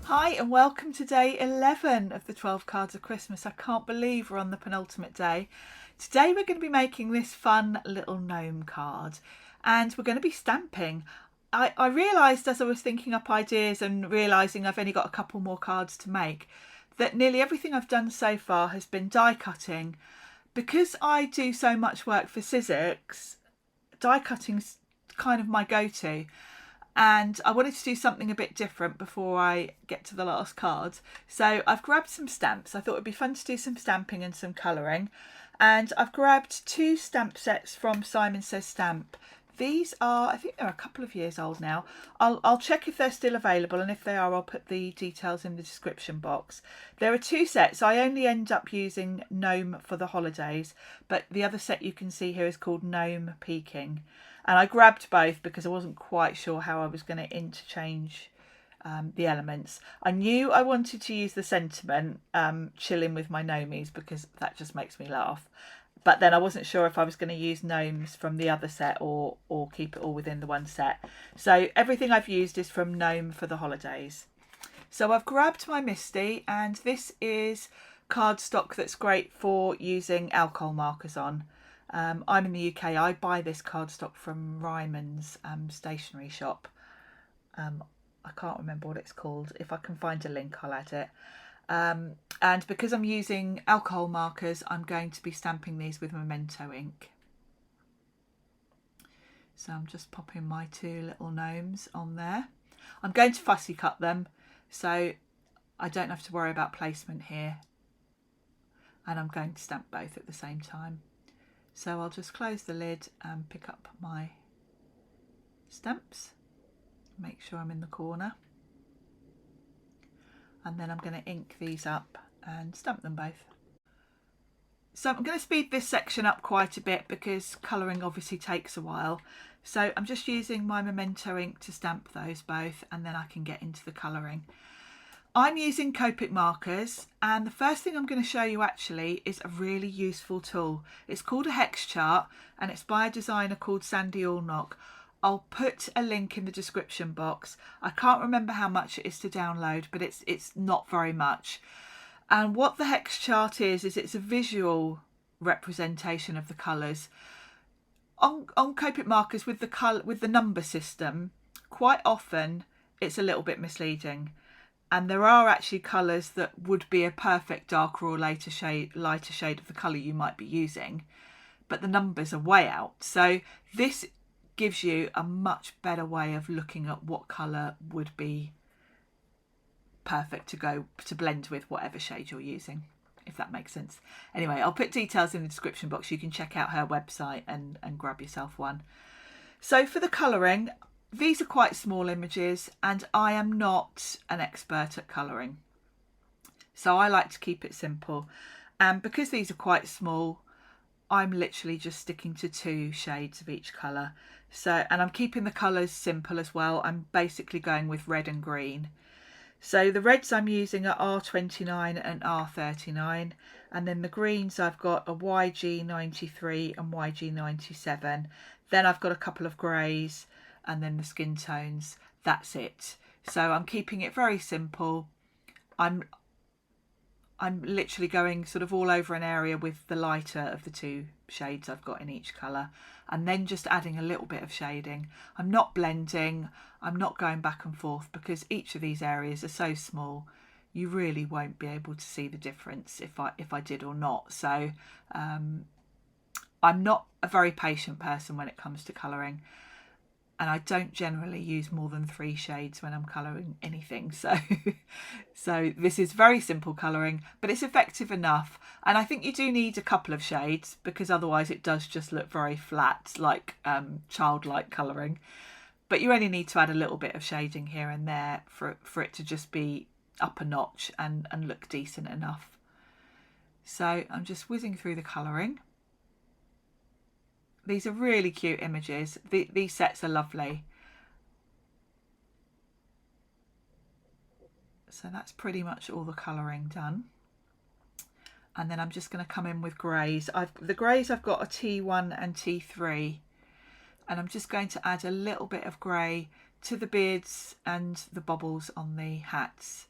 Hi and welcome to day 11 of the 12 cards of Christmas. I can't believe we're on the penultimate day. Today we're going to be making this fun little gnome card and we're going to be stamping. I realised as I was thinking up ideas and realising I've only got a couple more cards to make that nearly everything I've done so far has been die cutting. Because I do so much work for Sizzix, die cutting's kind of my go-to. And I wanted to do something a bit different before I get to the last card. So I've grabbed some stamps. I thought it'd be fun to do some stamping and some colouring. And I've grabbed two stamp sets from Simon Says Stamp. These are, I think they're a couple of years old now. I'll check if they're still available, and if they are, I'll put the details in the description box. There are two sets. I only end up using Gnome for the holidays, but the other set you can see here is called Gnome Peking. And I grabbed both because I wasn't quite sure how I was going to interchange the elements. I knew I wanted to use the sentiment, chilling with my gnomies, because that just makes me laugh. But then I wasn't sure if I was going to use gnomes from the other set or keep it all within the one set. So everything I've used is from Gnome for the holidays. So I've grabbed my MISTI, and this is cardstock that's great for using alcohol markers on. I'm in the UK. I buy this cardstock from Ryman's stationery shop. I can't remember what it's called. If I can find a link, I'll add it. And because I'm using alcohol markers, I'm going to be stamping these with Memento ink. So I'm just popping my two little gnomes on there. I'm going to fussy cut them, so I don't have to worry about placement here. And I'm going to stamp both at the same time. So I'll just close the lid and pick up my stamps, make sure I'm in the corner, and then I'm going to ink these up and stamp them both. So I'm going to speed this section up quite a bit because colouring obviously takes a while. So I'm just using my Memento ink to stamp those both, and then I can get into the colouring. I'm using Copic markers, and the first thing I'm going to show you actually is a really useful tool. It's called a hex chart, and it's by a designer called Allnock. I'll put a link in the description box. I can't remember how much it is to download, but it's not very much. And what the hex chart is it's a visual representation of the colours. On Copic markers with the number system, quite often it's a little bit misleading. And there are actually colours that would be a perfect darker or lighter shade of the colour you might be using, but the numbers are way out. So this gives you a much better way of looking at what colour would be perfect to blend with whatever shade you're using, if that makes sense. Anyway, I'll put details in the description box. You can check out her website and grab yourself one. So for the colouring, these are quite small images, and I am not an expert at colouring, so I like to keep it simple. And because these are quite small, I'm literally just sticking to 2 shades of each colour. So, and I'm keeping the colours simple as well. I'm basically going with red and green. So the reds I'm using are R29 and R39, and then the greens I've got a YG93 and YG97. Then I've got a couple of greys, and then the skin tones. That's it. So I'm keeping it very simple. I'm literally going sort of all over an area with the lighter of the 2 shades I've got in each colour, and then just adding a little bit of shading. I'm not blending, I'm not going back and forth, because each of these areas are so small you really won't be able to see the difference if I did or not. So I'm not a very patient person when it comes to colouring, and I don't generally use more than 3 shades when I'm colouring anything. So this is very simple colouring, but it's effective enough. And I think you do need a couple of shades, because otherwise it does just look very flat, like childlike colouring. But you only need to add a little bit of shading here and there for it to just be up a notch and look decent enough. So I'm just whizzing through the colouring. These are really cute images. These sets are lovely. So that's pretty much all the colouring done. And then I'm just going to come in with greys. The greys I've got a T1 and T3. And I'm just going to add a little bit of grey to the beards and the bobbles on the hats.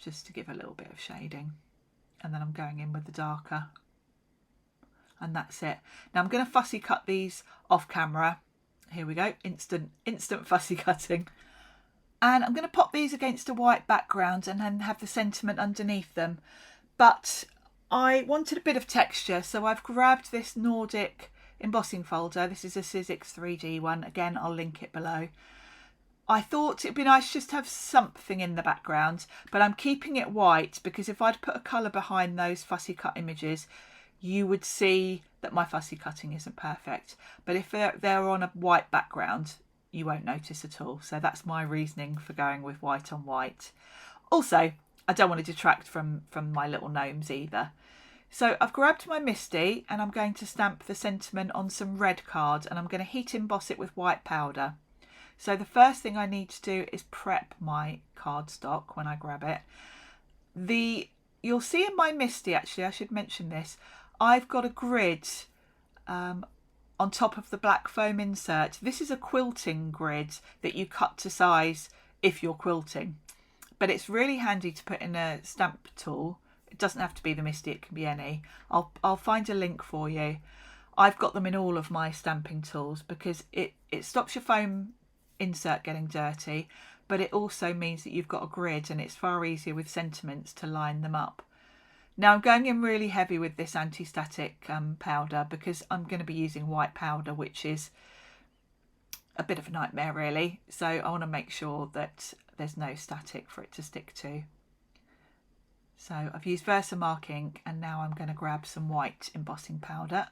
just to give a little bit of shading. And then I'm going in with the darker. And that's it. Now I'm going to fussy cut these off camera. Here we go, instant fussy cutting. And I'm going to pop these against a white background and then have the sentiment underneath them. But I wanted a bit of texture, so I've grabbed this Nordic embossing folder. This is a Sizzix 3D one. Again, I'll link it below. I thought it'd be nice just to have something in the background, but I'm keeping it white because if I'd put a colour behind those fussy cut images, you would see that my fussy cutting isn't perfect. But if they're on a white background, you won't notice at all. So that's my reasoning for going with white on white. Also, I don't want to detract from my little gnomes either. So I've grabbed my MISTI and I'm going to stamp the sentiment on some red card, and I'm going to heat emboss it with white powder. So the first thing I need to do is prep my cardstock when I grab it. You'll see in my MISTI, actually, I should mention this, I've got a grid on top of the black foam insert. This is a quilting grid that you cut to size if you're quilting. But it's really handy to put in a stamp tool. It doesn't have to be the MISTI, it can be any. I'll find a link for you. I've got them in all of my stamping tools because it stops your foam insert getting dirty, but it also means that you've got a grid and it's far easier with sentiments to line them up. Now I'm going in really heavy with this anti-static powder because I'm going to be using white powder, which is a bit of a nightmare really. So I want to make sure that there's no static for it to stick to. So I've used Versamark ink and now I'm going to grab some white embossing powder.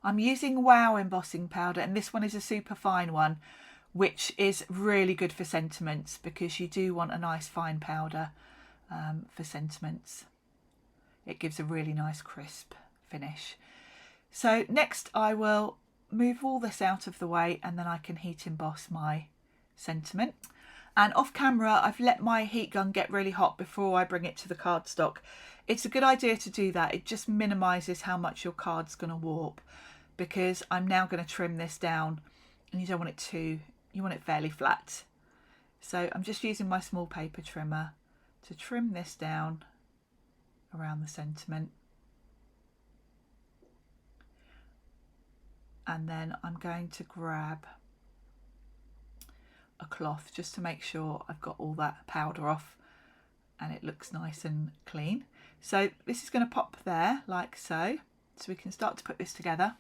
I'm using Wow embossing powder, and this one is a super fine one, which is really good for sentiments because you do want a nice fine powder for sentiments. It gives a really nice crisp finish. So next I will move all this out of the way and then I can heat emboss my sentiment. And off camera I've let my heat gun get really hot before I bring it to the cardstock. It's a good idea to do that. It just minimises how much your card's going to warp, because I'm now going to trim this down and you don't want it you want it fairly flat. So I'm just using my small paper trimmer to trim this down around the sentiment. And then I'm going to grab a cloth just to make sure I've got all that powder off and it looks nice and clean. So this is going to pop there like so we can start to put this together.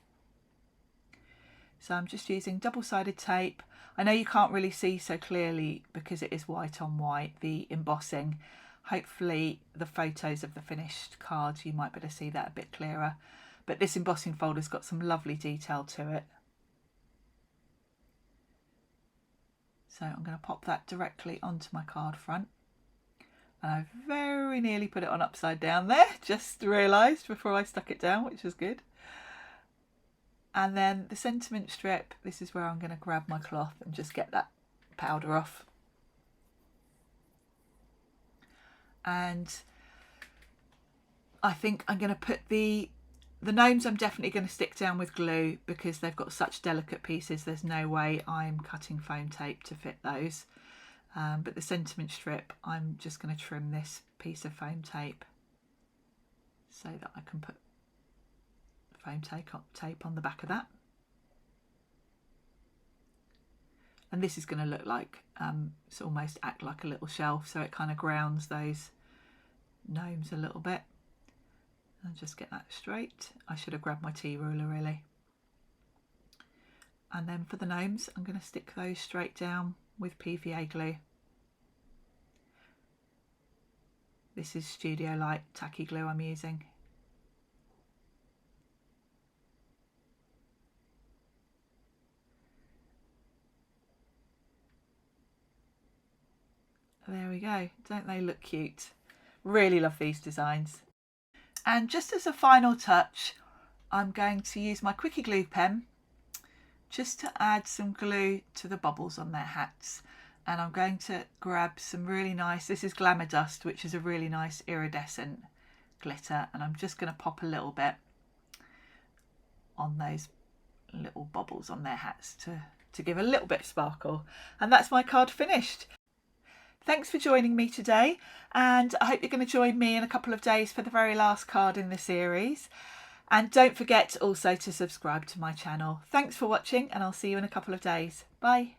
So I'm just using double-sided tape. I know you can't really see so clearly because it is white on white, the embossing. Hopefully the photos of the finished cards, you might be able to see that a bit clearer. But this embossing folder's got some lovely detail to it. So I'm going to pop that directly onto my card front. And I very nearly put it on upside down there, just realised before I stuck it down, which was good. And then the sentiment strip, this is where I'm going to grab my cloth and just get that powder off. And I think I'm going to put the gnomes, I'm definitely going to stick down with glue because they've got such delicate pieces. There's no way I'm cutting foam tape to fit those. But the sentiment strip, I'm just going to trim this piece of foam tape so that I can put foam tape on the back of that. And this is going to look like, it's almost act like a little shelf, so it kind of grounds those gnomes a little bit. And just get that straight. I should have grabbed my tea ruler really. And then for the gnomes, I'm going to stick those straight down with PVA glue. This is Studio Light tacky glue I'm using. There we go. Don't they look cute? Really love these designs. And just as a final touch, I'm going to use my Quickie Glue pen just to add some glue to the bubbles on their hats. And I'm going to grab some really nice, this is Glamour Dust, which is a really nice iridescent glitter. And I'm just going to pop a little bit on those little bubbles on their hats to give a little bit of sparkle. And that's my card finished. Thanks for joining me today, and I hope you're going to join me in a couple of days for the very last card in the series. And don't forget also to subscribe to my channel. Thanks for watching, and I'll see you in a couple of days. Bye.